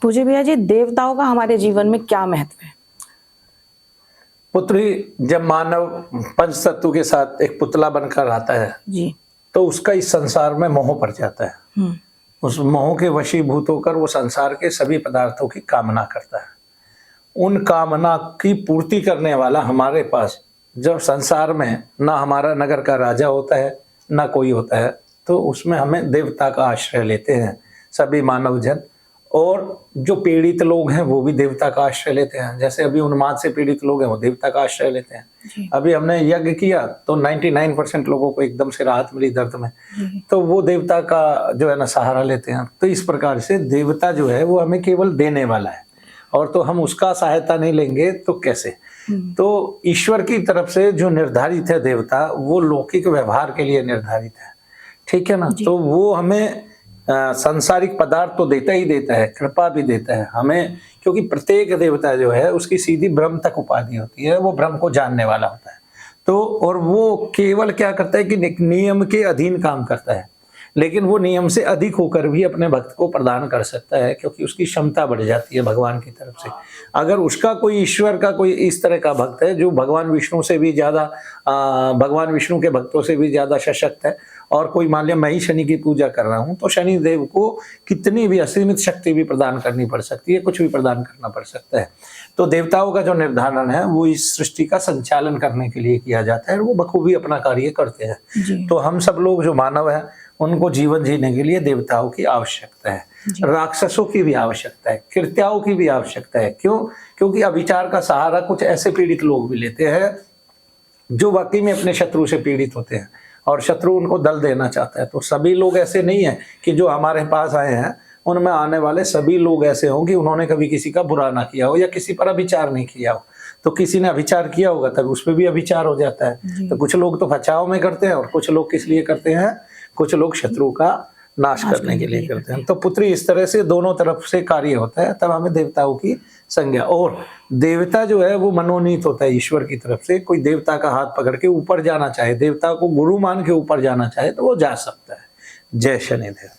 पूज्य भैया जी, देवताओं का हमारे जीवन में क्या महत्व है? पुत्री, जब मानव पंच तत्व के साथ एक पुतला बनकर आता है जी। तो उसका इस संसार में मोह पड़ जाता है। उस मोह के वशीभूत होकर वो संसार के सभी पदार्थों की कामना करता है। उन कामना की पूर्ति करने वाला हमारे पास जब संसार में ना हमारा नगर का राजा होता है ना कोई होता है, तो उसमें हमें देवता का आश्रय लेते हैं सभी मानव जन। और जो पीड़ित लोग हैं वो भी देवता का आश्रय लेते हैं। जैसे अभी उन्माद से पीड़ित लोग हैं वो देवता का आश्रय लेते हैं। अभी हमने यज्ञ किया तो 99% लोगों को एकदम से राहत मिली दर्द में, तो वो देवता का जो है ना सहारा लेते हैं। तो इस प्रकार से देवता जो है वो हमें केवल देने वाला है, और तो हम उसका सहायता नहीं लेंगे तो कैसे। तो ईश्वर की तरफ से जो निर्धारित है देवता, वो लौकिक व्यवहार के लिए निर्धारित है, ठीक है ना। तो वो हमें सांसारिक पदार्थ तो देता ही देता है, कृपा भी देता है हमें, क्योंकि प्रत्येक देवता जो है उसकी सीधी ब्रह्म तक उपाधि होती है, वो ब्रह्म को जानने वाला होता है। तो और वो केवल क्या करता है कि नियम के अधीन काम करता है, लेकिन वो नियम से अधिक होकर भी अपने भक्त को प्रदान कर सकता है, क्योंकि उसकी क्षमता बढ़ जाती है भगवान की तरफ से। अगर उसका कोई ईश्वर का कोई इस तरह का भक्त है जो भगवान विष्णु से भी ज़्यादा, भगवान विष्णु के भक्तों से भी ज़्यादा सशक्त है, और कोई मान लिया मैं ही शनि की पूजा कर रहा हूँ, तो शनि देव को कितनी भी असीमित शक्ति भी प्रदान करनी पड़ सकती है, कुछ भी प्रदान करना पड़ सकता है। तो देवताओं का जो निर्धारण है वो इस सृष्टि का संचालन करने के लिए किया जाता है, और वो बखूबी अपना कार्य करते हैं। तो हम सब लोग जो मानव हैं उनको जीवन जीने के लिए देवताओं की आवश्यकता है, राक्षसों की भी आवश्यकता है, कृत्याओं की भी आवश्यकता है। क्यों? क्योंकि अविचार का सहारा कुछ ऐसे पीड़ित लोग भी लेते हैं जो वाकई में अपने शत्रु से पीड़ित होते हैं, और शत्रु उनको दल देना चाहता है। तो सभी लोग ऐसे नहीं है कि जो हमारे पास आए हैं उनमें आने वाले सभी लोग ऐसे हों कि उन्होंने कभी किसी का बुरा ना किया हो या किसी पर अभिचार नहीं किया हो। तो किसी ने अभिचार किया होगा तब उस पर भी अभिचार हो जाता है। तो कुछ लोग तो बचाव में करते हैं और कुछ लोग किस लिए करते हैं, कुछ लोग शत्रु का नाश करने के लिए करते हैं। तो पुत्री, इस तरह से दोनों तरफ से कार्य होता है, तब हमें देवताओं की संज्ञा। और देवता जो है वो मनोनीत होता है ईश्वर की तरफ से। कोई देवता का हाथ पकड़ के ऊपर जाना चाहे, देवता को गुरु मान के ऊपर जाना चाहे, तो वो जा सकता है। जय शनिदेव।